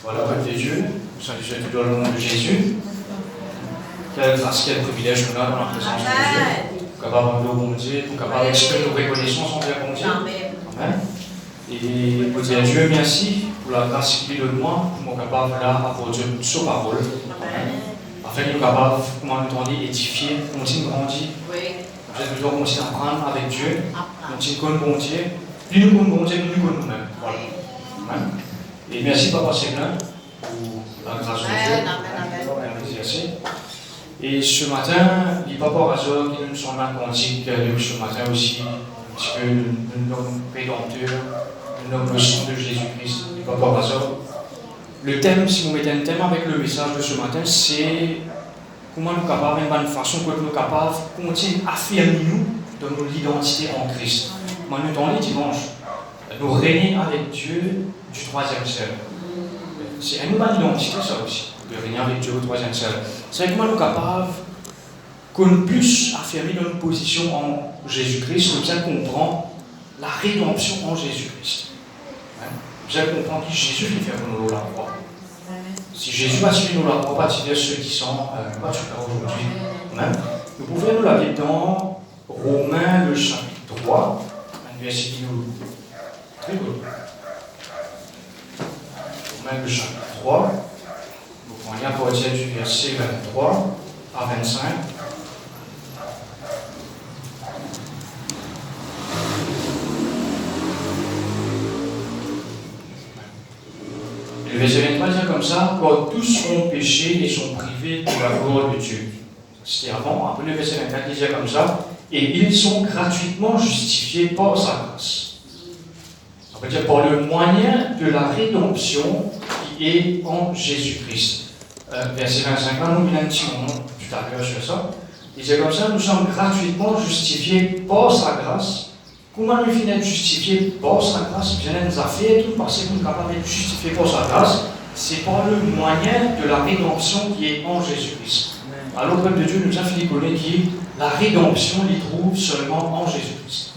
Voilà, peuple de Dieu, nous saluons tout dans le nom de Jésus. Quelle grâce, quel privilège nous avons dans la présence de Dieu. Pour capable de bon Dieu, pour capable d'exprimer nos reconnaissances envers bon Dieu. Amen. Et pour dire Dieu merci pour la grâce qu'il donne moi, pour nous capable là apporter sa parole. Afin que nous capables, comment nous dit, édifier, continuer de grandir. Nous devons toujours continuer à apprendre avec Dieu, continuer de connaître bon Dieu. Plus nous connaissons bon Dieu, plus nous connaissons nous-mêmes. Voilà. Amen. Et merci Papa Seigneur pour la grâce de Dieu. Et ce matin, il n'y a pas par hasard qui nous sommes là cantique ce matin aussi, parce que nous sommes rédempteurs, nous sommes le sang de Jésus-Christ. Il n'y a pas par hasard. Le thème, si vous mettez un thème avec le message de ce matin, c'est comment nous sommes capables, même de façon que nous sommes capables, continuer à affirmer nous dans notre identité en Christ. Maintenant, dans les dimanches, nous régner avec Dieu du troisième ciel. C'est une nouvelle identité, ça aussi, de régner avec Dieu au troisième ciel. C'est comment nous sommes capables, qu'on puisse affirmer notre position en Jésus-Christ, nous bien comprendre la rédemption en Jésus-Christ. Vous allez comprendre que Jésus fait faire pour nous la croix. Si Jésus va suivre nous la croix, pas de ceux qui sont pas super aujourd'hui. Nous pouvons nous la lire dans Romains, le chapitre 3, un verset qui nous très beau. Romains, le chapitre 3, nous pouvons lire à partir du verset 23 à 25. Le verset 23 dit comme ça, quand tous ont péché et sont privés de la gloire de Dieu. C'était avant, après le verset 24 disait comme ça, et ils sont gratuitement justifiés par sa grâce. Ça veut dire par le moyen de la rédemption qui est en Jésus-Christ. Verset 25, là, nous avons un petit moment tout à l'heure sur ça. Il disait comme ça, nous sommes gratuitement justifiés par sa grâce. Comment nous finissons justifiés par sa grâce? Bien, nous avons fait tout parce que nous sommes capables d'être justifiés par sa grâce. C'est par le moyen de la rédemption qui est en Jésus-Christ. Alors, le peuple de Dieu nous a fait connaître que la rédemption l'y trouve seulement en Jésus-Christ.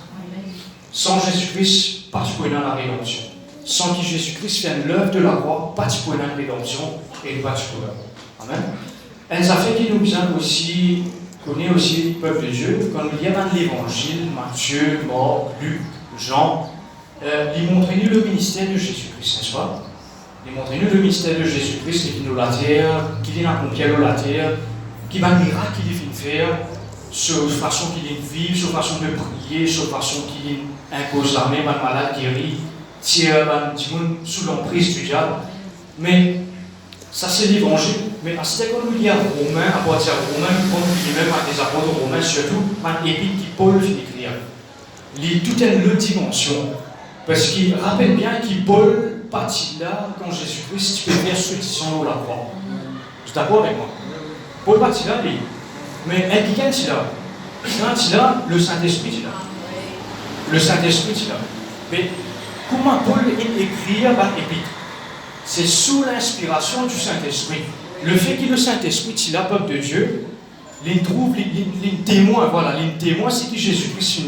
Sans Jésus-Christ, pas de point dans la rédemption. Sans que Jésus-Christ fasse l'œuvre de la croix, pas de point dans la rédemption et pas de point. Amen. Elle nous a fait qu'il nous a aussi connaît aussi le peuple de Dieu. Quand nous lisons dans l'Évangile, Matthieu, Marc, Luc, Jean, il montre nous le ministère de Jésus-Christ, n'est-ce pas? Il montre nous le ministère de Jésus-Christ qui nous la terre, qui vient accomplir la terre, qui va le miracle qu'il vient faire, sur la façon qu'il vient vivre, sur la façon de prier, sur la façon qu'il impose la main, mal malade guéri, tire du monde sous l'emprise du diable. Mais ça c'est l'Évangile. Mais à ce qu'on nous lit à Romains, à partir de Romains, nous lit même à des apôtres romains, surtout, un épître qui Paul finit d'écrire. Il lit toute une autre dimension. Parce qu'il rappelle bien que Paul partit là, quand Jésus-Christ, tu peux faire ceux qui sont là la croix. Tu es d'accord avec moi? Paul partit là, lui. Mais impliqué est là. Quand il est là, le Saint-Esprit est là. Le Saint-Esprit est là. Mais comment Paul écrit un épître? C'est sous l'inspiration du Saint-Esprit. Le fait que le Saint-Esprit, c'est la peuple de Dieu, il trouve, il témoin, voilà, il témoin, c'est que Jésus-Christ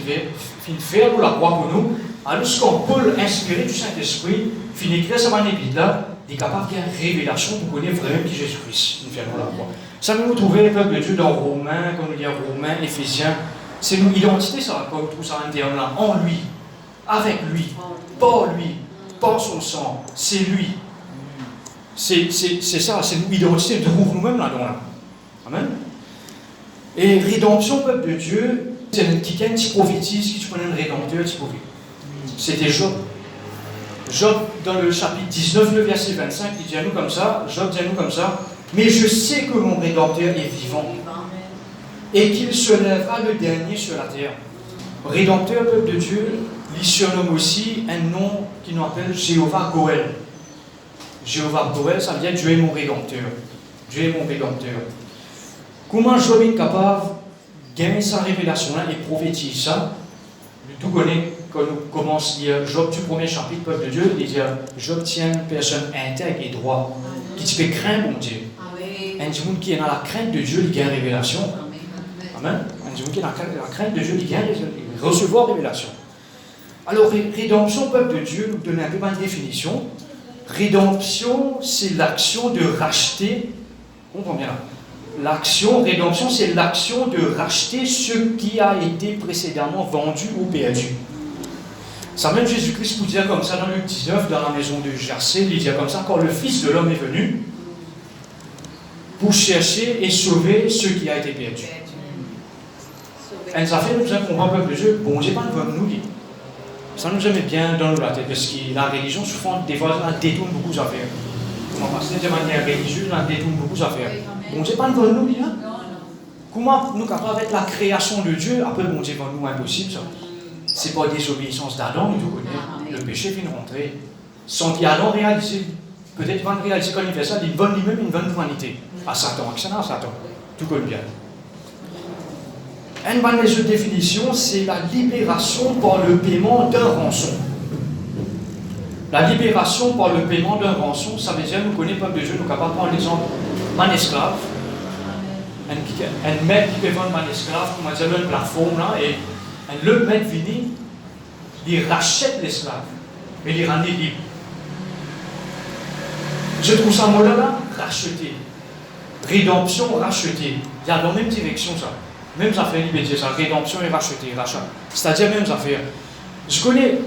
finit faire pour la croix pour nous. Alors, quand Paul, inspiré du Saint-Esprit, finit écrire ça dans l'épître là, il est capable de faire une révélation pour connaître vraiment qui Jésus-Christ finit faire pour la croix. Ça nous trouver le peuple de Dieu dans Romains, comme il y a Romains, Éphésiens, c'est une identité, ça, comme tout ça en termes là, en lui, avec lui, par son sang, c'est lui. C'est ça, c'est une identité, nous trouvons nous-mêmes là-dedans. Amen. Et rédemption, peuple de Dieu, c'est un petit prophétise qui tu connais un rédempteur, tu prophétise. C'était Job. Job, dans le chapitre 19, le verset 25, il dit à nous comme ça, Job dit à nous comme ça, mais je sais que mon rédempteur est vivant et qu'il se lèvera le dernier sur la terre. Rédempteur, peuple de Dieu, il surnomme aussi un nom qui nous appelle Jéhovah Goël. Jéhovah Goël, ça veut dire Dieu est mon rédempteur. Dieu est mon rédempteur. Comment Job est capable de gagner sa révélation là et prophétiser ça? Nous tout connaissons quand nous commençons à lire Job du premier chapitre, peuple de Dieu, il dit Job tient une personne intègre et droite, qui te fait craindre mon Dieu. Un monde qui est dans la crainte de Dieu, il gagne révélation. Amen. Un monde qui est dans la crainte de Dieu, il gagne recevoir révélation. Alors, rédemption, peuple de Dieu, nous donne un peu ma définition. Rédemption, c'est l'action de racheter. Comprends bien. Rédemption, c'est l'action de racheter ce qui a été précédemment vendu ou perdu. Ça même Jésus-Christ vous dire comme ça dans Luc 19, dans la maison de Jassé, il dit comme ça, quand le Fils de l'homme est venu pour chercher et sauver ce qui a été perdu. Et ça fait nous comprendre un peu de Dieu, bon Dieu pas devant nous. Ça nous aime bien dans la tête, parce que la religion, souvent, des fois, elle détourne beaucoup d'affaires. Parce que de manière religieuse, elle détourne beaucoup d'affaires. Bon Dieu pas devant nous, hein? Comment nous sommes capables avec la création de Dieu, après bon Dieu devant nous, impossible ça. C'est pas désobéissance d'Adam, tout connaît. Le péché vient rentrer. Sans qu'Adam réalise, peut-être qu'il va réaliser quand il fait ça, il donne lui-même une bonne humanité. À Satan, à Satan. Tout connaît bien. Une bonne définition, c'est la libération par le paiement d'un rançon. La libération par le paiement d'un rançon, ça veut dire nous connaissons peuple de Dieu, nous sommes capables de prendre l'exemple d'un esclave. Un maître qui peut vendre un esclave, comme on dit, une plateforme là, et le maître vient, il rachète l'esclave, mais il rend libre. Je trouve ça mot là, racheter. Rédemption, racheter. Il y a dans la même direction ça. Même affaire liberté, ça, rédemption et racheter, rachat. C'est-à-dire même affaire. Je connais,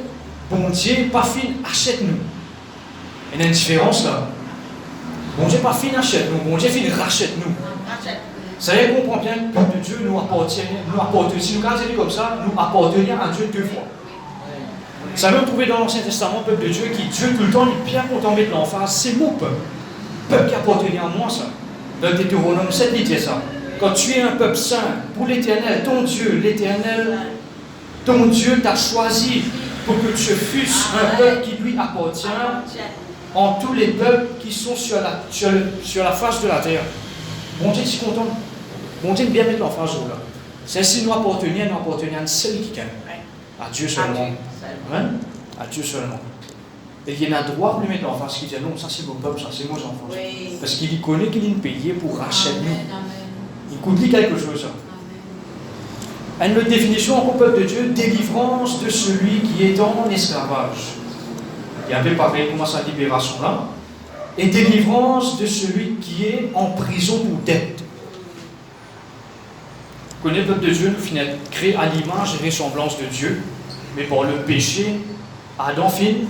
bon Dieu, pas fin, achète-nous. Il y a une différence là. Bon Dieu, pas fin, achète-nous. Bon Dieu, fin, rachète-nous. Ça veut dire qu'on comprend bien que le peuple de Dieu nous appartient. Si nous regardons comme ça, nous appartenons à Dieu deux fois. Ça veut trouver dans l'Ancien Testament, le peuple de Dieu qui, Dieu tout le temps, il est bien content de mettre l'emphase. C'est mon peuple. Peuple qui appartenait à moi, ça. Dans Deutéronome 7, il dit ça. Quand tu es un peuple saint pour l'Éternel, ton Dieu, l'Éternel, ton Dieu t'a choisi pour que tu fusses un peuple qui lui appartient en tous les peuples qui sont sur la face de la terre. Bon Dieu, c'est content. Bon Dieu, bien mettre l'emphase là. C'est si nous appartenons à un seul qui gagne. À Dieu seulement. Amen. À Dieu seulement. Et il y en a droit de lui mettre l'emphase qui dit non, ça c'est mon peuple, ça c'est moi enfants. Oui. Parce qu'il connaît qu'il est payé pour racheter nous. Il compris quelque chose. Une autre définition au peuple de Dieu, délivrance de celui qui est en esclavage. Il y avait pareil comment sa libération là. Et délivrance de celui qui est en prison pour dette. Vous connaissez le peuple de Dieu, nous finissons créé à l'image et ressemblance de Dieu, mais par le péché, Adam finit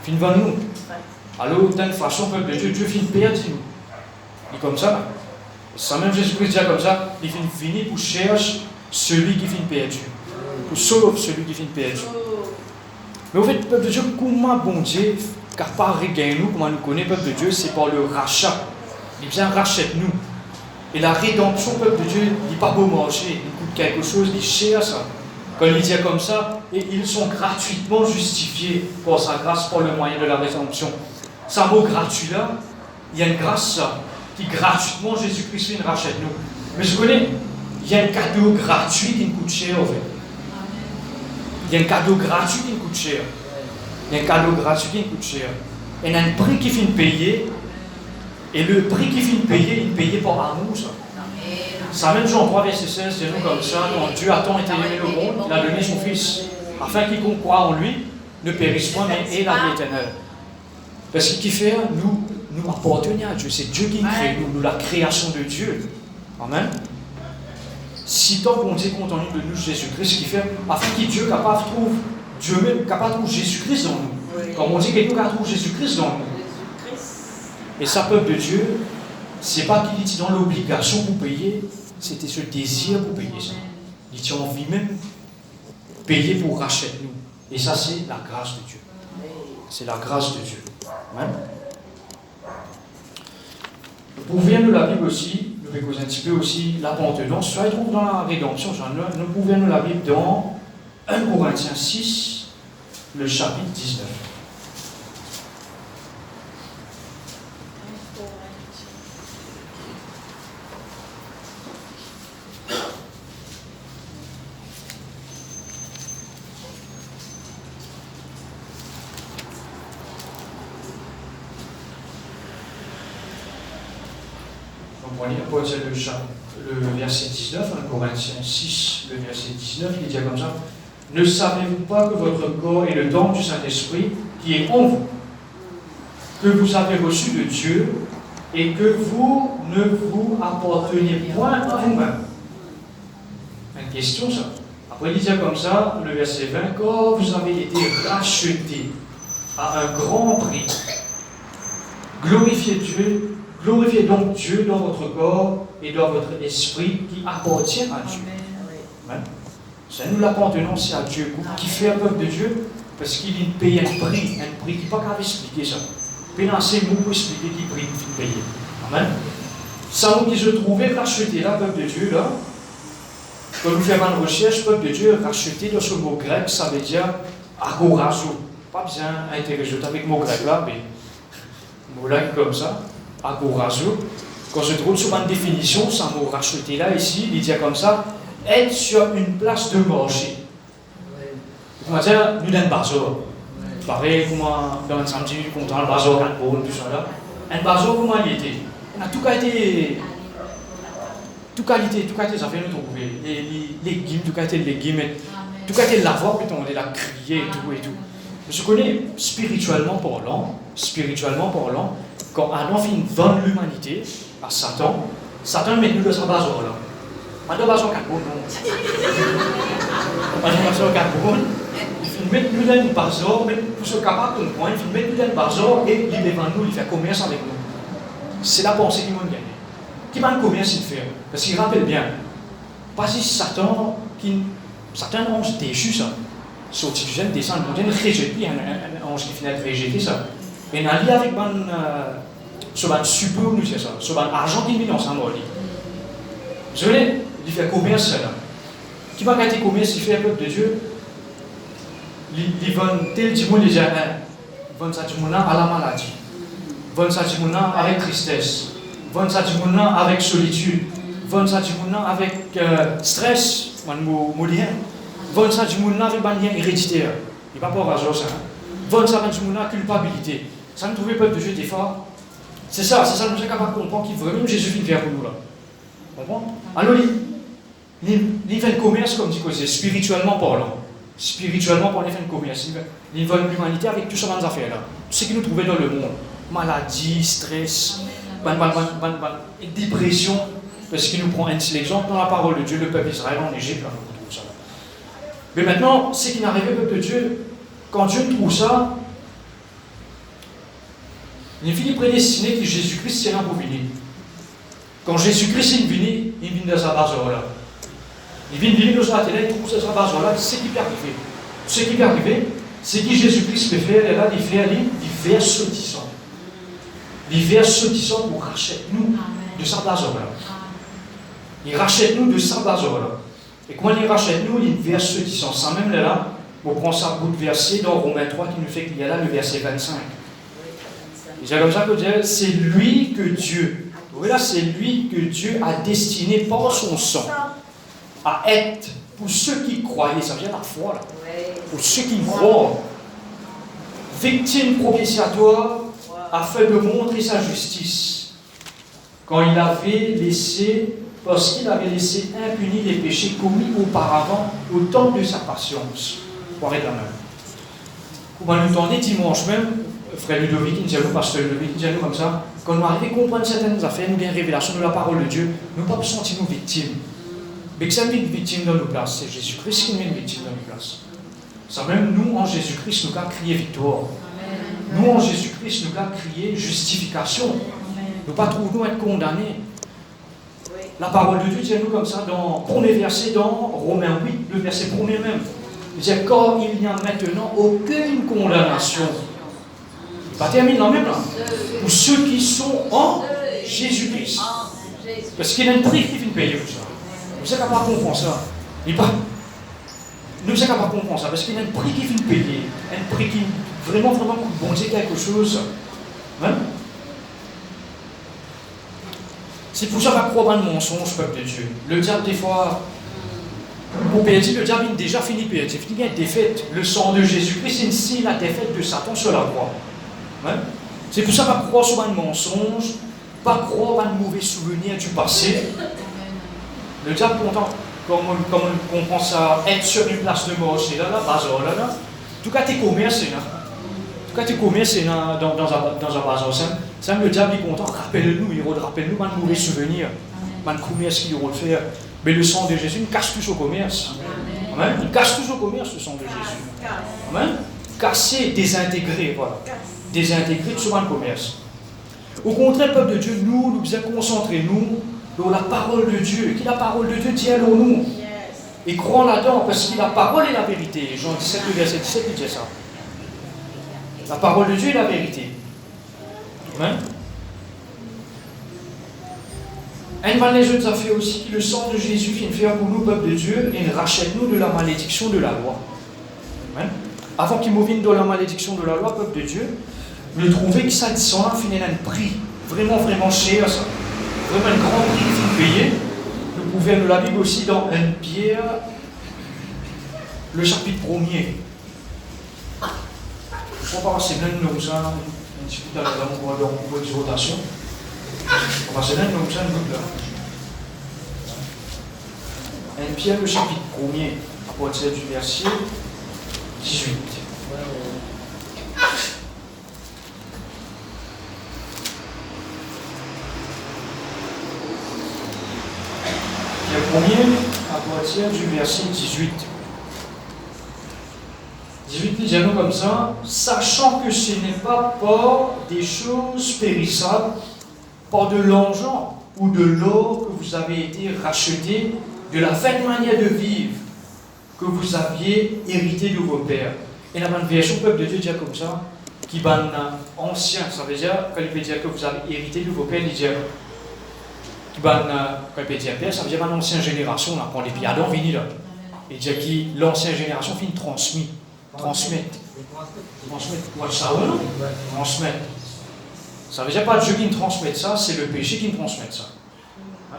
devant nous. Alors, d'une façon, le peuple de Dieu, Dieu finit perdre nous. Il est comme ça. Ça même Jésus-Christ dit comme ça, il finit venir pour chercher celui qui finit perdu. Pour sauver celui qui finit perdu. Mais au fait, le peuple de Dieu, comment bon Dieu, car par regain nous, comment nous connaît le peuple de Dieu, c'est par le rachat. Il vient rachète nous. Et la rédemption, le peuple de Dieu, il n'est pas beau marcher, il coûte quelque chose, il cherche ça. Quand il dit comme ça, et ils sont gratuitement justifiés par sa grâce, par le moyen de la rédemption. Ce mot gratuit là, il y a une grâce ça, qui gratuitement Jésus-Christ vient rachète nous. Mais je connais, il y a un cadeau gratuit qui nous coûte cher en fait. Il y a un cadeau gratuit qui nous coûte cher. Il y a un cadeau gratuit qui nous coûte cher. Il y a un prix qui finit payer. Et le prix qui finit payer, il est payé par amour ça. Ça même Jean 3, verset 16, c'est nous comme ça, quand Dieu a tant été aimé le monde, il a donné son Fils, afin quiconque croit en lui ne périsse point, mais ait la vie éternelle. Parce qu'il fait, nous appartenons à Dieu, c'est Dieu qui crée, nous la création de Dieu. Amen. Si tant qu'on dit compte en nous de nous Jésus-Christ, qui fait, afin que Dieu capable de trouver, Dieu même capable de trouver Jésus-Christ dans nous. Comme on dit que nous capable de trouver Jésus-Christ dans nous. Et ça, peuple de Dieu, c'est pas qu'il était dans l'obligation pour payer, c'était ce désir pour payer ça. Il était envie même payer pour racheter nous. Et ça, c'est la grâce de Dieu. C'est la grâce de Dieu. Amen. Pour venir de la Bible aussi, nous vais causer un petit peu aussi l'appartenance. Ça se trouve dans la rédemption. Nous pouvons nous la Bible dans 1 Corinthiens 6, le chapitre 19. Le verset 19, 1 Corinthiens 6, le verset 19, il dit comme ça: ne savez-vous pas que votre corps est le temple du Saint-Esprit qui est en vous, que vous avez reçu de Dieu et que vous ne vous appartenez point à vous-même. Une question, ça. Après, il dit comme ça, le verset 20, quand vous avez été rachetés à un grand prix, glorifiez donc Dieu dans votre corps et dans votre esprit qui appartient à Dieu. Amen. Ça, nous l'appartenons, c'est à Dieu. Qui fait un peuple de Dieu, parce qu'il paye un prix qui n'est pas capable d'expliquer ça. Pénancer, nous, pour expliquer qui prix qu'il paye. Amen. Ça, nous qui se trouvaient rachetés là, peuple de Dieu, là, quand nous faisons une recherche, peuple de Dieu, racheté dans ce mot grec, ça veut dire agorazo. Pas besoin d'interroger avec le mot grec là, mais le mot là comme ça, agorazo. Quand je trouve sur une définition, c'est un mot racheté là, ici, il dit comme ça, être sur une place de marché. Comment dire, nous d'un bazar. Pareil, comment dans un samedi, content, le bazar, tout ça là. Un bazar, comment il était? On a tout qualité. Tout qualité, ça fait nous trouver. Les légumes, tout qualité de légumes, tout qualité de l'avoir, puis on est là crier et tout et tout. Je connais spirituellement parlant, quand Adam fait une bonne l'humanité à Satan met nous dans sa bazar là. Pas de bazar carbone, non. Pas de bazar carbone. Il met nous dans une bazar, mais pour ce capable de comprendre, il met nous dans une bazar et il devant nous, il fait commerce avec nous. C'est la pensée qui m'a gagné. Qui va le commerce il fait? Parce qu'il rappelle bien, pas si Satan ange déchu ça. Sorti du gène, descend, il rejeté, un ange qui finit de rejeter ça. Mais il a lié avec sur un support, nous c'est ça, sur un argent qui est mis dans sa mort. Vous voyez, il fait commerce là. Qui va gâter commerce, il fait un peuple de Dieu. Il vend tel petit monde, il vend ça à la maladie, vend ça avec tristesse. Vendre ça du monde avec solitude, vendre ça du monde avec stress, vendre ça du monde avec un lien héréditaire. Il n'y a pas pour raison ça. Vendre ça du monde avec culpabilité. Ça nous trouve peuple de Dieu des fois. C'est ça, nous sommes capables de comprendre qu'il vraiment Jésus vient vers nous là. Vous comprenez? Alors, il fait le commerce comme dit que c'est spirituellement parlant. Spirituellement parlant, il fait le commerce. Il vend l'humanité avec tout ça dans les affaires là. Tout ce qui nous trouvait dans le monde. Maladie, stress. Dépression, parce qu'il nous prend un exemple dans la parole de Dieu, le peuple d'Israël en Égypte, là, on trouve ça. Mais maintenant, ce qui n'arrive au peuple de Dieu, quand Dieu trouve ça, il finit prédestiné que Jésus-Christ c'est là pour venir. Quand Jésus-Christ est venu, il vient dans sa base là. Il vient venir dans sa télé, il trouve sa base là, c'est ce qui peut arriver. Ce qui peut arriver, c'est que Jésus-Christ peut faire, et là, il fait divers sautissants. Divers sautissants pour racheter nous de sa base là. Il rachète nous de sa base là. Et quand il rachète nous, il verse sautissants. Sans même là, on prend ça bout de verset dans Romains 3 qui nous fait qu'il y a là le verset 25. Et c'est comme ça que c'est lui que Dieu, voilà, c'est lui que Dieu a destiné par son sang à être, pour ceux qui croyaient, ça vient de la foi là, pour ceux qui croient, victime propitiatoire, afin de montrer sa justice, quand il avait laissé, parce qu'il avait laissé impunis les péchés commis auparavant au temps de sa patience. Pour être la même. Quand nous entendons dimanche même, frère Ludovic, il nous dit, pasteur Ludovic, il nous dit comme ça, quand nous arrivons à comprendre certaines affaires, nous bien révélation de la parole de Dieu, nous ne pouvons pas nous sentir victimes. Mais que ça met une victime dans nos places, c'est Jésus-Christ qui met une victime dans nos places. Ça même nous, en Jésus-Christ, nous avons crié victoire. Nous, en Jésus-Christ, nous avons crié justification. Nous ne pas trouvons être condamnés. La parole de Dieu dit nous comme ça dans le premier verset, dans Romains 8, le verset premier même. Il dit, car il n'y a maintenant aucune condamnation. Il va terminer là même là. Pour ceux qui sont en Jésus-Christ. Parce qu'il y a un prix qui vient payer pour ça. Nous sommes capables de comprendre ça. Nous sommes capables de comprendre ça. Parce qu'il y a un prix qui vient payer. Un prix qui vraiment bon Dieu quelque chose. Hein? C'est pour ça qu'on croit dans le mensonge, peuple de Dieu. Le diable, des fois, pour perdre, le diable a déjà fini perdre. Il finit la défaite. Le sang de Jésus-Christ, c'est la défaite de Satan sur la croix. Hein? C'est pour ça qu'on croit sur un mensonge, pas croire à un mauvais souvenir du passé. Le diable, comme on comprend ça, être sur une place de mort, c'est là, bazar, là. En tout cas, t'es commerce, là. Quand tu commerces dans un bazar, ça le diable est content, rappelle-nous, rappelle-nous de mauvais souvenirs, de commerce qu'il aurait fait. Mais le sang de Jésus, il casse tout au commerce. Amen. Il casse tout au commerce, le sang de Jésus. Amen. Casser, désintégrer, voilà. Désintégrer tout le commerce. Au contraire, le peuple de Dieu, nous devons concentrer sur la parole de Dieu. Qui la parole de Dieu dit alors nous. Et croyons là-dedans, parce que la parole est la vérité. Jean 17, verset 17, il dit ça. La parole de Dieu est la vérité. Amen. Un mal je nous a fait aussi que le sang de Jésus vient faire pour nous, peuple de Dieu, et rachète-nous de la malédiction de la loi. Amen. Avant qu'il nous vienne de la malédiction de la loi, peuple de Dieu, nous trouvons que ça sang finit un prix vraiment, vraiment cher, ça. Vraiment un grand prix qu'il faut payer. Nous pouvons nous la Bible aussi dans 1 Pierre, le chapitre 1er. On va passer d'un nom ça, un petit peu dans l'exhortation. On va passer d'un nom ça, nous là. 1 Pierre, le chapitre 1er, à partir du verset 18. Pierre 1er, à partir du verset 18. 18 dit nous comme ça, sachant que ce n'est pas par des choses périssables, par de l'argent ou de l'or que vous avez été rachetés de la vaine manière de vivre que vous aviez hérité de vos pères. Et la version peuple de Dieu dit comme ça, qui est ancien, ça veut dire, quand il peut dire que vous avez hérité de vos pères, il dit qui quand il peut dire père, ça veut dire une ancienne génération, là, quand les piadons viennent là. Il dit que l'ancienne génération finit transmettre. Transmettre. Ça veut dire pas Dieu qui nous transmet ça, c'est le péché qui nous transmet ça.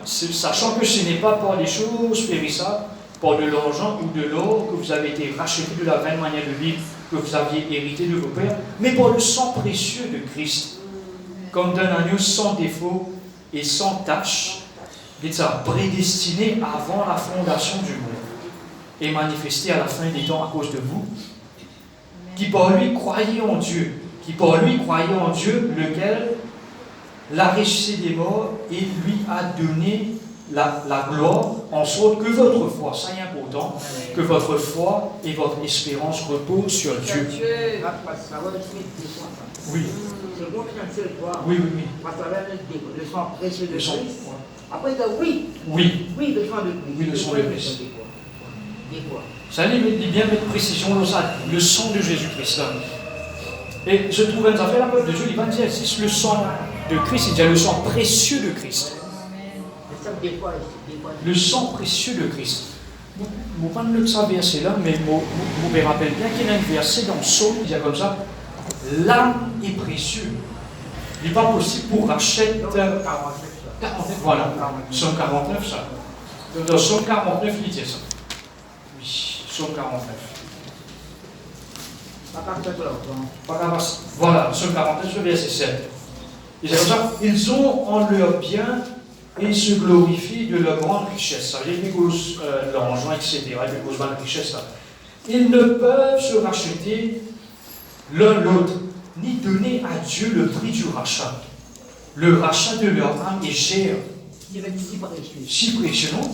Sachant que ce n'est pas par des choses périssables, par de l'argent ou de l'or que vous avez été rachetés de la vaine manière de vivre que vous aviez hérité de vos pères, mais par le sang précieux de Christ, comme d'un agneau sans défaut et sans tache, prédestiné avant la fondation du monde, et manifesté à la fin des temps à cause de vous, qui par lui croyez en Dieu, lequel l'a ressuscité des morts et lui a donné la gloire, en sorte que votre foi, ça est important, que votre foi et votre espérance reposent sur Dieu. Oui. Oui. Le sang précieux de Christ. Après, il dit oui. Oui, le sang de Christ. Oui, le sang de Christ. Ça dit bien mettre précision dans ça, le sang de Jésus-Christ. Et je trouve une affaire, la peuple de Dieu, il va dire, c'est le sang de Christ, il dit le sang précieux de Christ. Le sang précieux de Christ. Je ne vais pas le savoir verset là, mais je me rappelle bien qu'il y a un verset dans le psaume qui dit comme ça, l'âme est précieuse. Il n'est pas possible pour racheter 49, voilà, psaume 49 ça. Dans psaume 49, il dit ça. Oui, psaume 49. Voilà, psaume 49, verset 7. Il dit comme ça, ils ont en leur bien et se glorifient de leur grande richesse. Ça veut dire qu'ils causent l'argent, etc. Ils causent de richesse. Là. Ils ne peuvent se racheter l'un l'autre, ni donner à Dieu le prix du rachat. Le rachat de leur âme est cher. Si précieux, non?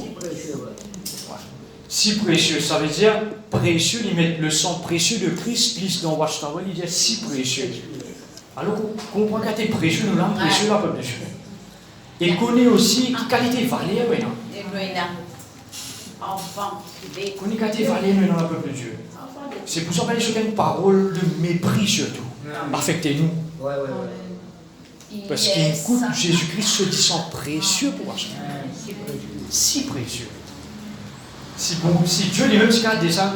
Si précieux, ça veut dire précieux, ils mettent le sang précieux de Christ, plus dans Watchtower, il dit si précieux. Alors, on comprend qu'à tes précieux, nous l'âme précieux, la peuple de Dieu. Et connaît aussi qualité valeur, maintenant. Connaît qualité valeur dans le peuple de Dieu. C'est pour ça qu'on a une parole de mépris surtout. Affectez-nous. Parce qu'écoute, Jésus-Christ se dit sang précieux pour acheter. Si précieux. Si Dieu lui-même s'est descend,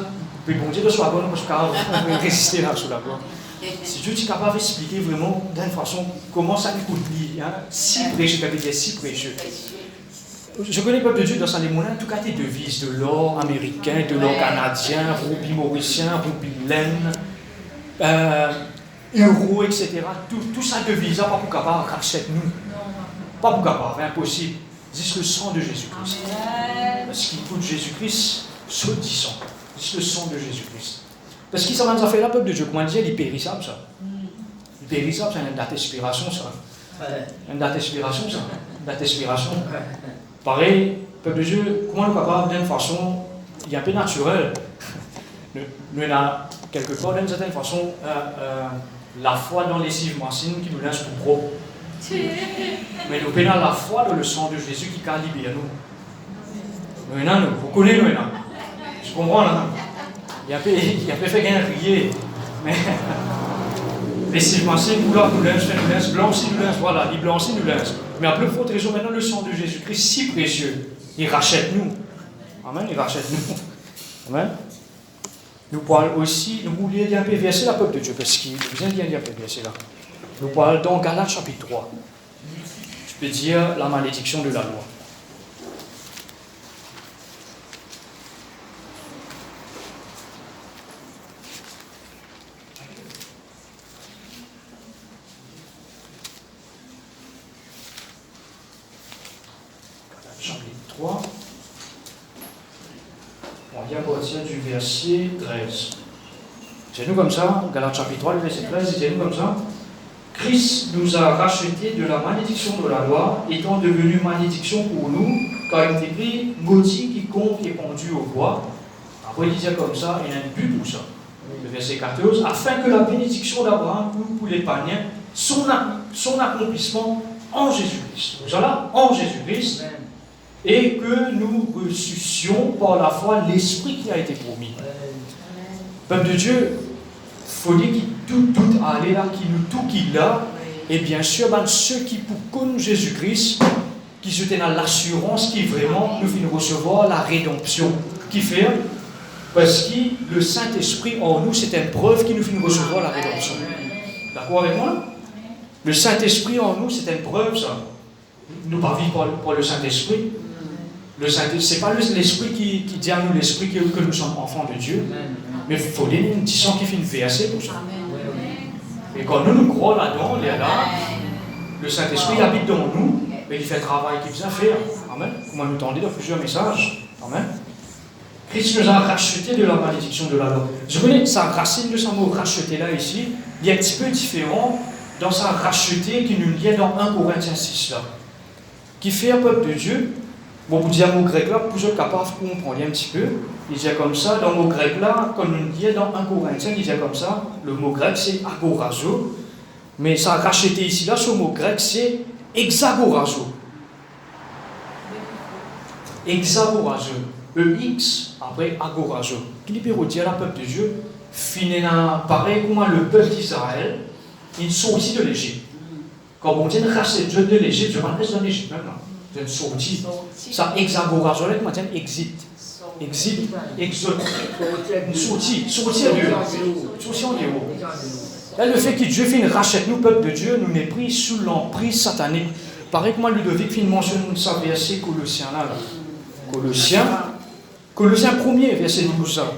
puis bon Dieu de soi bonne parce qu'il va résister là sous la gloire. Si Dieu est capable d'expliquer vraiment d'une façon comment ça nous coûte, si précieux, ça veut dire si précieux. Je connais le peuple de Dieu dans sa démonade, en tout cas des devises, de l'or américain, de l'or canadien, rubis mauricien, rubis laine, euro, etc. Tout ça devise, pas pour capable racheter nous. Pas pour capable, impossible. C'est le sang de Jésus-Christ. Parce qu'il coûte Jésus-Christ, saut 10 ans. C'est le sang de Jésus-Christ. Parce que ça va nous faire la peuple de Dieu. Comment dire, il est périssable, ça. périssable, c'est une date d'expiration, ça. Une date d'expiration, ça. Une date d'expiration. Pareil, peuple de Dieu, comment nous sommes capables d'une façon, il est un peu naturel. Nous avons quelque part, d'une certaine façon, la foi dans les cives massines qui nous laisse pour propre. Mais nous avons la foi dans le sang de Jésus qui a libéré nous. Nous, vous connaissez nous. Je comprends là. Il a pas fait rien rier. Mais les cives massines, nous laisse, blanchis nous laisse, voilà, il blanchit nous laisse. Mais à plus forte raison, maintenant le sang de Jésus-Christ si précieux, il rachète nous. Amen, il rachète nous. Amen. Nous parlons aussi, nous voulions dire un peu verset la peuple de Dieu, parce qu'il vient de dire un peu verset là. Nous parlons dans Galates chapitre 3. Je peux dire la malédiction de la loi. Chapitre 3. On vient partir du verset 13. C'est-nous comme ça, Galates chapitre 3, le verset 13, c'est-nous comme ça. Christ nous a rachetés de la malédiction de la loi, étant devenu malédiction pour nous, car il est écrit, maudit quiconque est pendu au bois. Après, il disait comme ça, il y a un but pour ça. Le verset 14, afin que la bénédiction d'Abraham pour les païens, son accomplissement en Jésus-Christ. Voilà, en Jésus-Christ. Et que nous ressuscions par la foi l'Esprit qui a été promis. Peuple de Dieu, il faut dire qu'il tout allait là, qu'il nous tout qu'il a, et bien sûr, ceux qui pour connaître Jésus-Christ, qui se tiennent à l'assurance qui vraiment nous fait recevoir la rédemption. Qui fait parce que le Saint-Esprit en nous, c'est une preuve qui nous fait recevoir la rédemption. D'accord avec moi? Le Saint-Esprit en nous, c'est une preuve, ça. Nous ne pas vivre par le Saint-Esprit. Ce n'est pas l'Esprit qui dit à nous l'Esprit que nous sommes enfants de Dieu. Mais il faut donner une discussion qui fait une versée pour ça. Et quand nous croyons là-dedans, le Saint-Esprit habite dans nous, et il fait le travail qu'il vient faire. Amen. Comment nous tendez dans plusieurs messages. Amen. Christ nous a rachetés de la malédiction de la loi. Je connais sa racine de ce mot racheter là ici, il est un petit peu différent dans sa racheter qui nous lie dans 1 Corinthiens 6 là. Qui fait un peuple de Dieu. Bon, vous dire le mot grec là, pour ceux capables de comprendre un petit peu, il dit comme ça, dans le mot grec là, quand on dit dans 1 Corinthiens, il dit comme ça, le mot grec c'est agorazo, mais ça racheté ici là, ce mot grec c'est hexagorazo. Hexagorazo. EX, après agorazo. Qui peut dire la peuple de Dieu, finalement, pareil comme le peuple d'Israël, ils sont aussi de l'Égypte. Quand on dit racheter Dieu de l'Égypte, je ne reste dans l'Égypte même là. Une sortie. Ça hexagorazo, là, maintenant, exit. Exit, exode. Une sortie. Sortie en dehors. Sortie en dehors. Là, le fait que Dieu fait une rachète, nous, peuple de Dieu, nous n'est pris sous l'emprise satanique. Pareil que moi, Ludovic fin mentionne ça, verset Colossiens là. Colossiens 1er, verset 12 ça.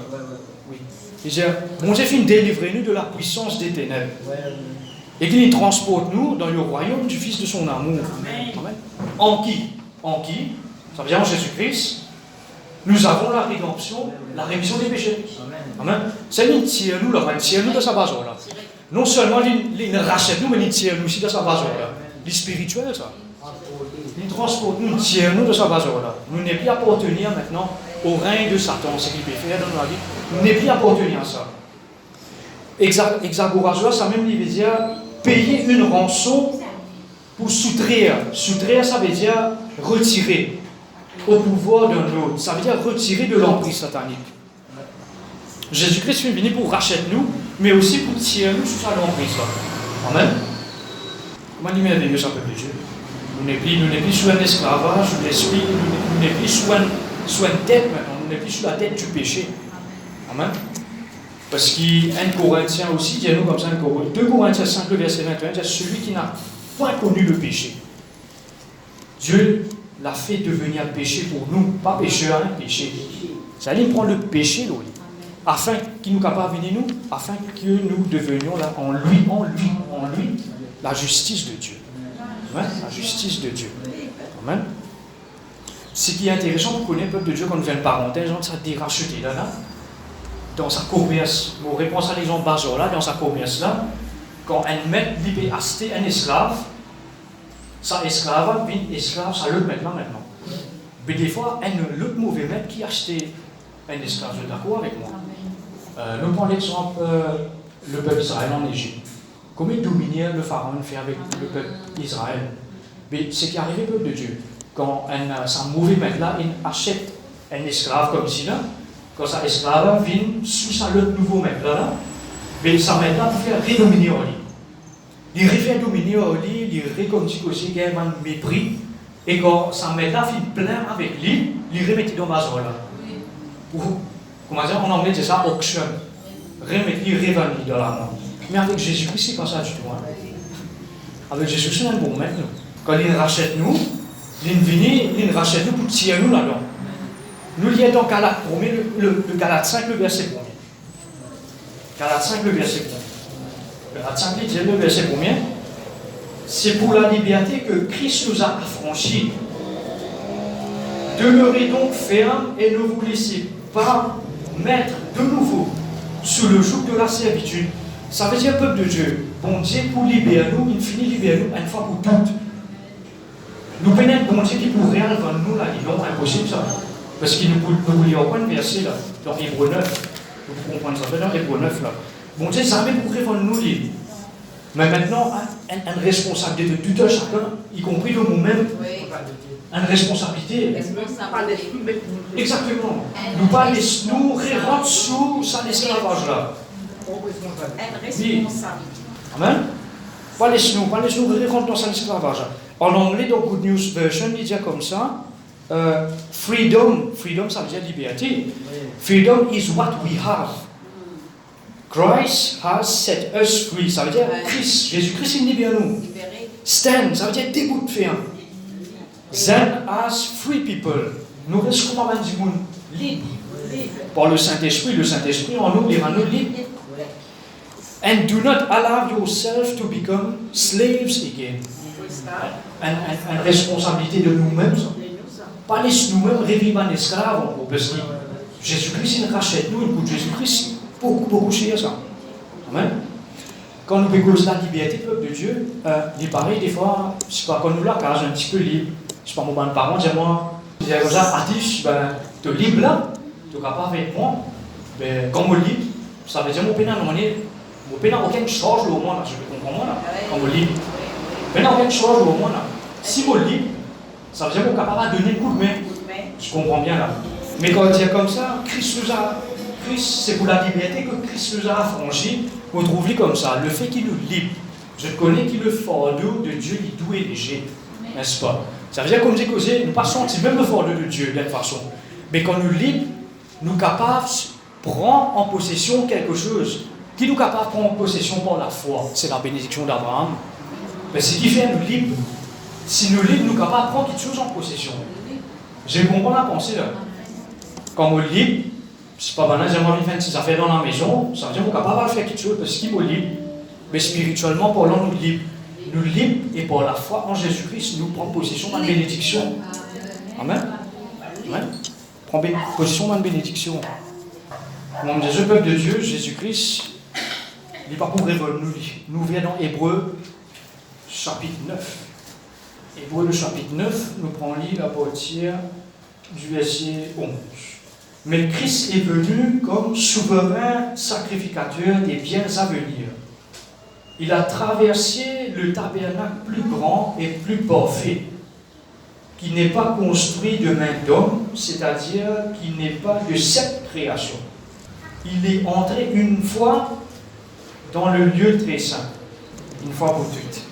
Oui. Il dit, bon Dieu fin délivrer nous de la puissance des ténèbres. Et qu'il transporte nous dans le royaume du Fils de son amour. Amen. En qui? Ça veut dire en Jésus-Christ, nous avons la rédemption, la rémission des péchés. Amen. C'est une tire nous, là, une tire nous de sa base là. Non seulement il rachète nous, mais il tire nous aussi de sa base là. Il spirituel ça. Il transporte nous, il tire nous de sa base là. Nous n'est plus appartenir maintenant au règne de Satan, ce qu'il peut faire dans nos vies. Nous n'est plus appartenir à ça. Hexagorazo, ça même veut dire payer une rançon pour soustraire. Soustraire, ça veut dire retirer au pouvoir d'un autre. Ça veut dire retirer de l'emprise satanique. Jésus-Christ est venu pour racheter nous, mais aussi pour tirer nous sous sa emprise. Amen. Comment dit merveilleux ça, peuple de Dieu? Nous n'est plus sous un esclavage de l'esprit, nous n'est plus sous une tête maintenant, nous n'est plus sous la tête du péché. Amen. Parce qu'un Corinthien aussi, dit nous comme ça, 2 Corinthiens 5, le verset 21, c'est celui qui n'a point connu le péché. Dieu l'a fait devenir péché pour nous, pas pécheur, hein, péché. Ça allait prendre le péché, là, afin qu'il nous capable de venir nous, afin que nous devenions là, en lui, la justice de Dieu. Amen. La justice de Dieu. Amen. Ce qui est intéressant pour connaître le peuple de Dieu, quand nous faisons une parenthèse, ça a été racheté là. Dans sa commerce, mon réponse à l'exemple Bazor là, dans sa commerce là, quand un maître libère acheter un esclave, ça esclave, puis esclave, ça le maintenant. Mais des fois, un autre mauvais maître qui achetait un esclave, vous êtes d'accord avec moi? Nous prenons l'exemple, le peuple d'Israël en Égypte. Comment dominer le pharaon fait avec le peuple d'Israël? Mais ce qui est arrivé au peuple de Dieu, quand un mauvais maître là, il achète un esclave comme ici là, quand ça esclave vient sous sa le nouveau maître là, mais ça maître là pour faire redominer au lit. Il refait dominer au lit, il réconcilie aussi qu'il y a un mépris, et quand ça maître là fait plein avec lui, il remet dans ma zone là. Comment dire en anglais c'est ça, auction. Remettre, il revend dans la main. Mais avec Jésus-Christ, c'est pas ça du tout. Hein. Avec Jésus-Christ, c'est un bon maître. Quand il rachète nous, il rachète nous pour tirer nous là-dedans. Nous lions dans Galates 1, le Galates 5, le verset 1. Galates 5, le verset 1. Galates 5, le verset 1. C'est pour la liberté que Christ nous a affranchis. Demeurez donc fermes et ne vous laissez pas mettre de nouveau sous le joug de la servitude. Ça veut dire, peuple de Dieu, bon Dieu pour libérer nous, il finit libérer nous une fois pour toutes. Nous prenons bon Dieu qui pourrait devant nous, là, il est impossible ça. Parce qu'il nous lit au point de verset, là, dans Hébreu 9. Vous comprenez ça, dans Hébreu 9, là. Bon Dieu, jamais pourrait devant nous lire. Mais maintenant, une responsabilité de tout un chacun, y compris de nous-mêmes, une responsabilité. Exactement. Nous pas nous rentrons sous ça l'esclavage là. Une responsabilité. Amen. Pas laisse-nous rentrons dans ça l'esclavage. En anglais, dans Good News Version, il dit comme ça. Freedom, ça veut dire liberté. Freedom is what we have. Christ has set us free. Ça veut dire Christ, Jésus-Christ, il libère nous. Stand, ça veut dire dégoût de faire. Then as free people, nous restons comme du monde libre. Par le Saint-Esprit en nous, les rend nous libres. And do not allow yourself to become slaves again. Une responsabilité de nous-mêmes. Pas laisser nous-mêmes revivre en esclaves, parce que Jésus-Christ, il rachète nous, il coûte Jésus-Christ beaucoup cher ça. Amen. Quand nous bégausons la liberté, peuple de Dieu, il paraît des fois, c'est pas quand nous la cage un petit peu libre. Je sais pas, mon parent dit moi, il dit comme ça, artiste, ben, tu es libre là, tu es capable avec moi, ben, quand je libre, ça veut dire mon pénal, mon pénal, aucune charge au moins là, je comprends moi là, quand je libre. Pénal, aucune charge au moins là. Si je libre, ça veut dire qu'on est capable de donner un coup de main. Je comprends bien là. Mais quand on dit comme ça, Christ, c'est pour la liberté que Christ nous a affranchis. On trouve comme ça. Le fait qu'il nous libre. Je connais qu'il le fardeau de Dieu, il doux et léger. N'est-ce pas? Ça veut dire comme dit que nous pas sentir même le fardeau de Dieu d'une façon. Mais quand nous libre, nous capables de prendre en possession quelque chose. Qui nous capable de prendre en possession par la foi? C'est la bénédiction d'Abraham. Mais ce qui fait nous libre. Si nous libres, nous sommes capables de prendre quelque chose en possession. Je comprends la pensée là. Quand on est libre, c'est pas banal, j'aimerais faire des affaires dans la maison, ça veut dire qu'on est capable de faire quelque chose parce qu'il est libre. Mais spirituellement parlant, nous libres. Nous libres et par la foi en Jésus-Christ, nous prenons possession de la bénédiction. Amen. Amen. Prends possession de la bénédiction. Mon Dieu, le peuple de Dieu, Jésus-Christ, il n'est pas pour révolte. Nous venons dans Hébreu, chapitre 9. Hébreu, le chapitre 9, nous prenons lire à partir du verset 11. Mais Christ est venu comme souverain sacrificateur des biens à venir. Il a traversé le tabernacle plus grand et plus parfait, qui n'est pas construit de main d'homme, c'est-à-dire qui n'est pas de cette création. Il est entré une fois dans le lieu très saint, une fois pour toutes.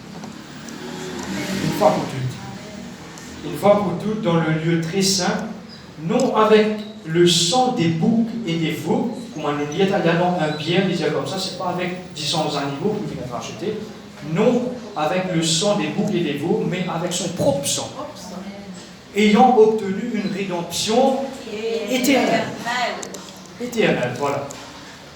Une fois pour toutes. Une fois pour toutes dans le lieu très saint, non avec le sang des boucs et des veaux, comme on dit dans un bien, disait comme ça, c'est pas avec 10 animaux qui viennent racheter, non avec le sang des boucs et des veaux, mais avec son propre sang, ayant obtenu une rédemption éternelle. Éternelle, voilà.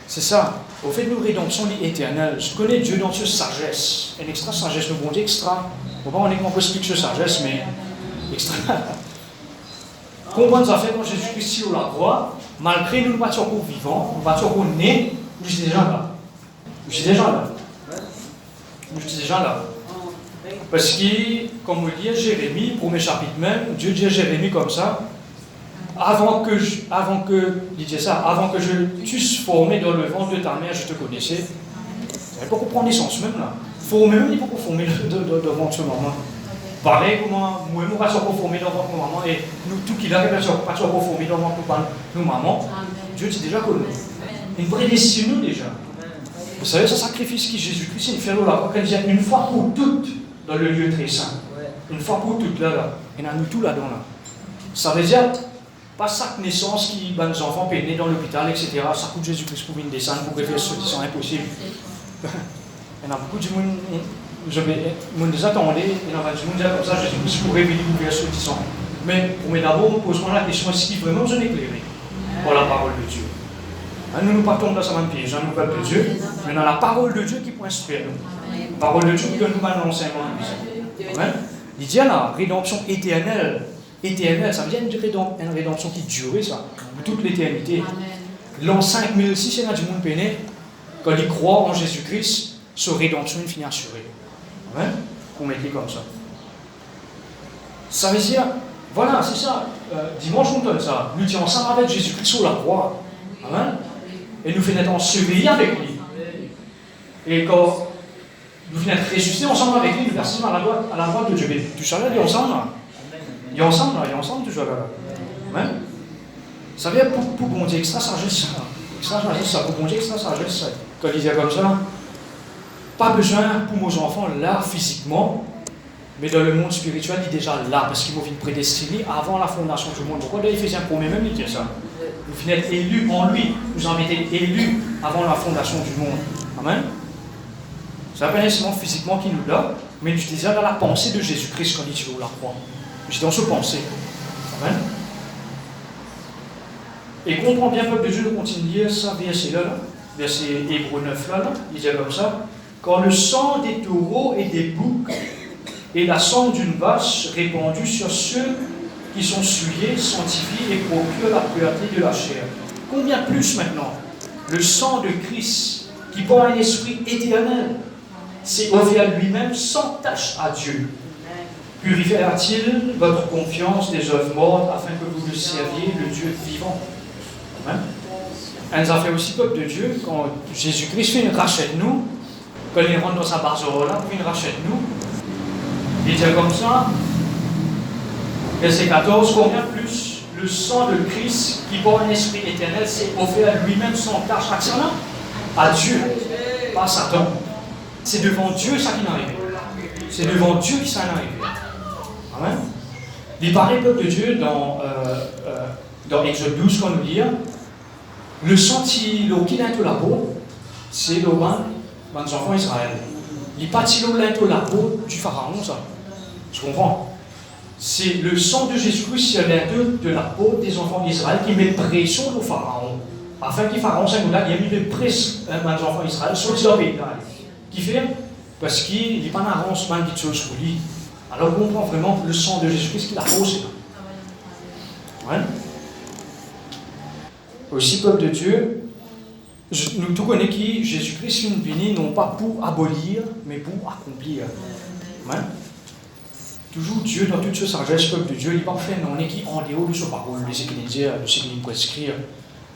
C'est ça. Au fait, nous, rédemption éternelle. Je connais Dieu dans sa sagesse. Une extra sagesse, le bon Dieu extra. On va on peut expliquer sa sagesse, mais extra. Comprendre ça fait quand Jésus-Christ sur la croix, malgré nous, nous sommes encore vivants, nous sommes encore nés, nous sommes déjà là. Nous sommes déjà là. Nous sommes déjà là. Parce que, comme vous dit Jérémie, premier chapitre même, Dieu dit à Jérémie comme ça, avant que je t'eusse formé dans le ventre de ta mère, je te connaissais. Vous n'avez pas comprendre l'essence même là. Formé même, il faut qu'on forme devant ce moment. Pareil, moi, nous ne sommes pas formés devant nos mamans, et nous, tout qui arrive, nous ne sommes pas formés devant nos mamans. Dieu dit déjà connu. Il prédestine nous déjà. Vous savez, ce sacrifice qui Jésus-Christ, il fait là, une fois pour toutes, dans le lieu très saint. Une fois pour toutes, là. Il y en a nous tout là-dedans, là. Ça veut dire, pas chaque naissance qui, ben, les enfants pénés dans l'hôpital, etc., ça coûte Jésus-Christ pour une descente, pour faire ceux qui sont impossibles. Il y en a beaucoup de monde, des attendait, il y en a du monde comme ça, Jésus-Christ pourrait venir ouvrir ceux qui sont. Mais pour moi d'abord, pose-moi la question, est-ce qu'il vraiment besoin d'éclairer pour la parole de Dieu? Nous partons dans ce même piège, nous peuple de Dieu, mais dans la parole de Dieu qui peut instruire nous. La parole de Dieu qui donne nous l'enseignement. Amen. Il dit la rédemption éternelle. Éternelle, ça veut dire une rédemption qui dure, ça, pour toute l'éternité. L'an 5006, il y a du monde péné, quand il croit en Jésus-Christ, sa rédemption finit assurée. Amen. Pour mettre comme ça. Ça veut dire, voilà, c'est ça. Dimanche, on donne ça. Nous disons ensemble avec Jésus-Christ sur la croix. Amen. Et nous faisons ensevelir avec lui. Et quand nous venons ressusciter ensemble avec lui, nous versons à la droite de Dieu. Mais tout ça là, il est ensemble là. Il est ensemble toujours là. Amen. Ça veut dire pour bon Dieu, extra sagesse ça. Extra sagesse ça, pour bon Dieu, extra sagesse ça. Quand il dit comme ça, pas besoin pour nos enfants là physiquement, mais dans le monde spirituel, il est déjà là, parce qu'ils vont venir prédestinés avant la fondation du monde. Pourquoi dans Éphésiens 1er même, il dit ça? Vous venez être élus en lui, vous en avez été élus avant la fondation du monde. Amen. Ce n'est pas nécessairement physiquement qui nous l'a, mais nous disons dans la pensée de Jésus-Christ quand il dit la croix. J'étais dans ce pensée. Amen. Et comprends bien, peuple de Dieu, de continuer ça, verset-là, verset Hébreux 9, là, il dit comme ça, quand le sang des taureaux et des boucs et la sang d'une vache répandue sur ceux qui sont souillés, sanctifient et procurent la pureté de la chair. Combien plus maintenant le sang de Christ qui porte un esprit éternel s'est offert lui-même sans tache à Dieu. Purifiera-t-il votre confiance des œuvres mortes afin que vous le serviez, le Dieu vivant? Amen. Elle nous a fait aussi peuple de Dieu quand Jésus-Christ fait une rachète nous, quand il rentre dans sa barzola, il fait une rachète nous. Il dit comme ça, verset 14, combien plus le sang de Christ qui porte un esprit éternel s'est offert lui-même sans tâche à Dieu, pas à Satan. C'est devant Dieu ça qui est arrivé. C'est devant Dieu qui s'en est arrivé. Amen. Il paraît, peuple de Dieu, dans Exode 12, qu'on nous dit, le sang qui est de la peau, c'est le bain des enfants d'Israël. Il n'est pas de la peau du pharaon, ça. Je comprends. C'est le sang de Jésus-Christ qui est de la peau des enfants d'Israël qui met pression au pharaon. Afin que le pharaon, il a mis de pression des enfants d'Israël sur le pays. Qui fait? Parce qu'il n'est pas un avancement de choses pour lui. Alors on comprend vraiment le sang de Jésus-Christ qu'il a posé. Ouais. Aussi, peuple de Dieu, nous tous connaissons qui Jésus-Christ est venu non pas pour abolir, mais pour accomplir. Ouais. Toujours Dieu, dans toute sa sagesse, peuple de Dieu, il va faire non qui en dehors de sa parole, de ce qu'il dit, de ce qu'il prescrit.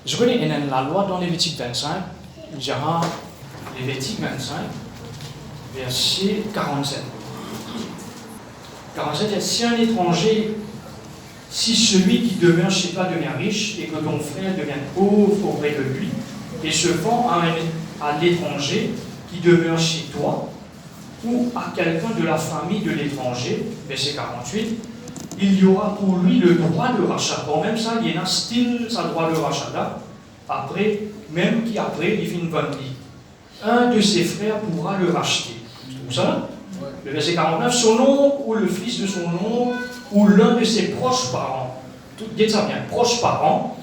Je connais la loi dans Lévitique 25, il dira Lévitique 25, verset 47. 47, si un étranger, si celui qui demeure chez toi devient riche et que ton frère devient pauvre auprès de lui et se vend à l'étranger qui demeure chez toi ou à quelqu'un de la famille de l'étranger, verset 48, il y aura pour lui le droit de rachat. Bon, même ça, il y a un style, ça droit de rachat là. Après, même qui après, il fait une bonne vie. Un de ses frères pourra le racheter. C'est tout ça? Le verset 49, son oncle ou le fils de son oncle ou l'un de ses proches parents, dites ça bien, proches parents,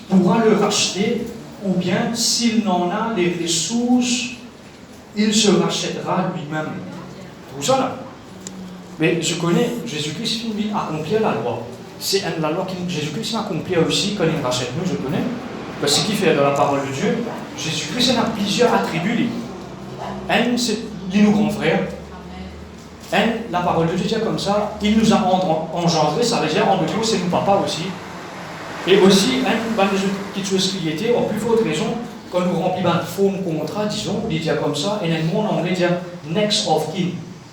pourra le racheter, ou bien s'il n'en a les ressources, il se rachètera lui-même. Tout ça là. Mais je connais, Jésus-Christ finit accomplir la loi. C'est la loi que Jésus-Christ accomplit aussi quand il rachète nous, je connais. Parce qu'il fait dans la parole de Dieu, Jésus-Christ a plusieurs attributs. Un, c'est il nous grand frère. La parole de Dieu dit comme ça, il nous a engendrés, ça veut dire en deux mots, c'est nous papa aussi. Et aussi, des petites choses qui étaient, en plus forte raison, quand nous remplissons un faux contrat, disons, il dit comme ça, et nous en anglais, dire next of kin.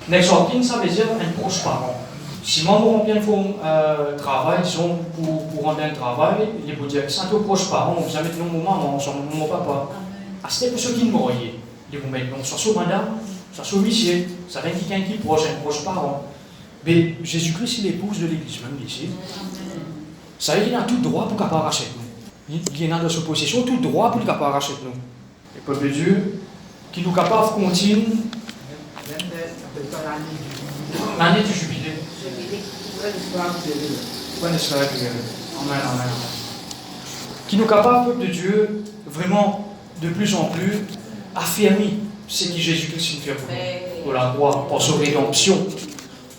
Next of kin, ça veut dire un proche parent. Si moi, je remplis un faux travail, disons, pour rendre un travail, il peut dire que c'est un proche parent, vous allez mettre mon maman, mon papa. Ah, c'était pour ceux qui nous mariaient. Ils vont mettre, donc, soit sur madame, soit sur monsieur, ça va être quelqu'un qui est proche, un proche parent. Mais Jésus-Christ, il est l'épouse de l'Église, même ici. Ça veut dire qu'il a tout droit pour qu'il rachète nous. Il y en a dans sa possession, tout droit pour qu'il rachète nous. Le peuple de Dieu, qui nous capable de continuer l'année du jubilé. Amen, amen. Qui nous capable, peuple de Dieu, vraiment de plus en plus affirmer ce que Jésus-Christ fait pour la croix, pour sa rédemption.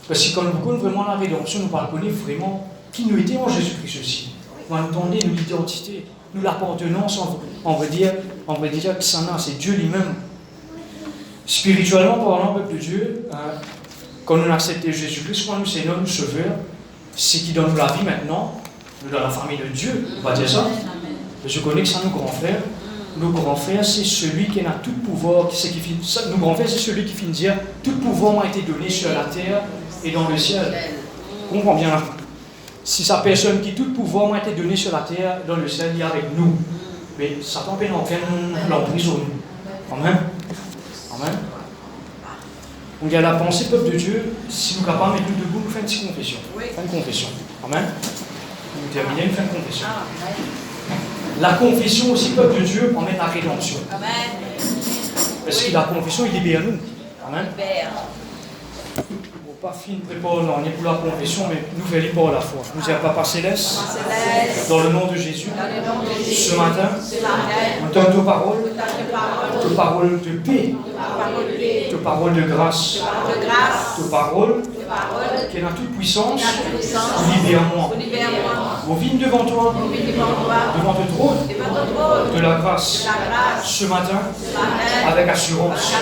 Parce que quand nous connaissons vraiment la rédemption, nous parlons vraiment qui nous était en Jésus-Christ aussi. Nous entendons notre identité, nous l'appartenance, on veut dire que ça c'est Dieu lui-même. Spirituellement parlant, peuple de Dieu, quand nous avons accepté Jésus-Christ, quand nous Seigneur, nous Sauveur, c'est qui donne la vie maintenant, nous dans la famille de Dieu, on va dire ça. Je connais que ça, nos grands frères. Nos grands frères, c'est celui qui a tout pouvoir, nos grands frères, c'est celui qui finit de dire tout pouvoir m'a été donné sur la terre et dans le ciel. Comprends bien là. Si sa personne qui tout pouvoir m'a été donné sur la terre, dans le ciel, il est avec nous. Mais Satan peut n'aucun l'emprise en nous. Amen. Amen. Donc il y a la pensée, peuple de Dieu, si nous sommes capables de mettre nous debout, nous faisons une petite confession. Fin de confession. Amen. Nous terminons une fin de confession. La confession aussi, peuple de Dieu, emmène la rédemption. Amen. Parce que la confession, il libère nous. Amen. Pas fin préparer, non, on est pour la confession, mais nous faisons par la foi. Nous disons, Papa Céleste, dans le nom de Jésus, ce matin, nous donne tes paroles de paix, tes paroles de grâce, tes paroles qui est dans toute puissance, libère-moi. Nous vîmes devant toi, devant ton trône de la grâce, ce matin, avec assurance,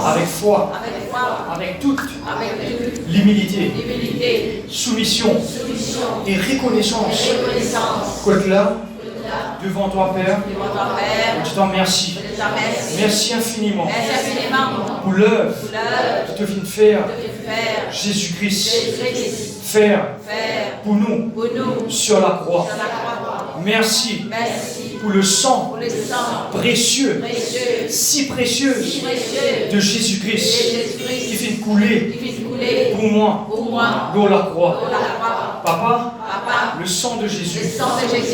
avec foi, avec toute l'humilité, soumission et reconnaissance. Que là, devant toi, Père, je te remercie. Merci infiniment pour l'œuvre que tu viens de faire, Jésus-Christ, faire pour nous sur la croix. Merci pour le sang précieux, si précieux de Jésus-Christ qui fait couler pour moi dans la croix. Papa, le sang de Jésus,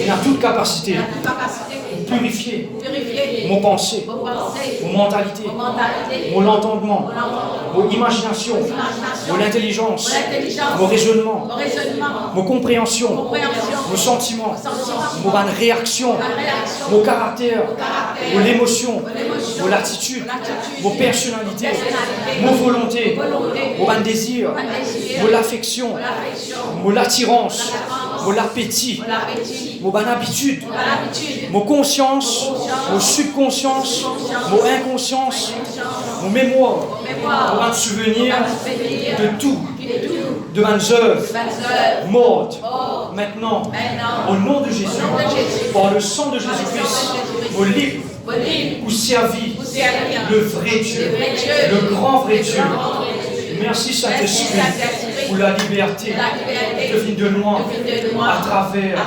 il a toute capacité pour purifier mon pensée, mon mentalité, mon entendement, mon imagination, mon intelligence, mon raisonnement, mon compréhension, mon sentiment, mon réaction, mon caractère, mon émotion, mon attitude, mon personnalité, mon volonté, mon désir, mon affection, mon attirance, mon appétit, mon habitude, mon conscience, mon subconscience, mon inconscience, mon mémoire, mon souvenir de tout, de mes œuvres mortes. Maintenant, au nom de Jésus, par le sang de Jésus-Christ, au libre ou servi le vrai Dieu, le grand vrai Dieu. Merci Saint-Esprit pour la liberté de vie de loin à travers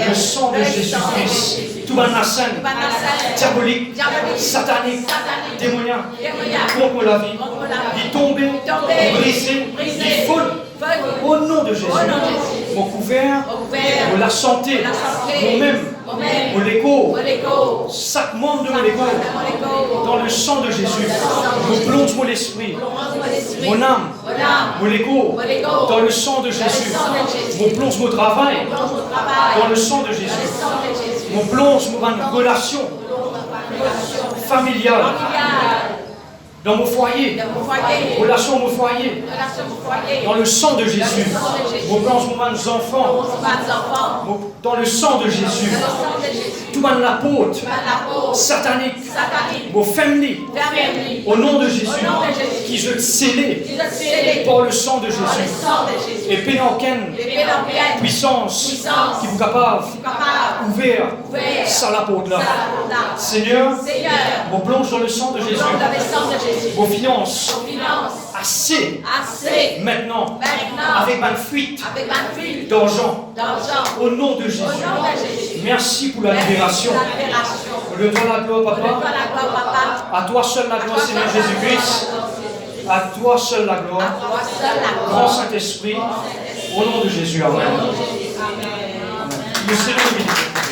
le sang de Jésus-Christ. Tout banassin, diabolique, satanique, démoniaque, contre la vie, il tombe, il brisé, il vole. Au nom de Jésus, mon couvert, pour la santé, moi-même, pour l'écho, chaque membre de mon écho, dans le sang de Jésus, je plonge mon esprit, mon âme, mon écho, dans le sang de Jésus, je plonge mon travail, dans le sang de Jésus, je plonge mon relation familiale. Dans mon foyer, relation au foyer, dans le sang de Jésus, mon plonge mon enfants, dans le sang de Jésus, tout le monde l'apôtre, satanique, vos familles, au nom de Jésus, qui je scellé par le sang de Jésus. Et pénanken, puissance, qui vous capable, ouvert, ça l'apôtre là. Seigneur, vous plonge dans le sang de Jésus. Vos finances, assez, maintenant, avec ma fuite d'argent, au nom de Jésus. Merci pour la libération. Le toi la gloire, Papa. À toi seul la gloire, Seigneur Jésus-Christ. À toi seul la gloire. Grand Saint-Esprit, au nom de Jésus. Amen. Le Seigneur bénisse.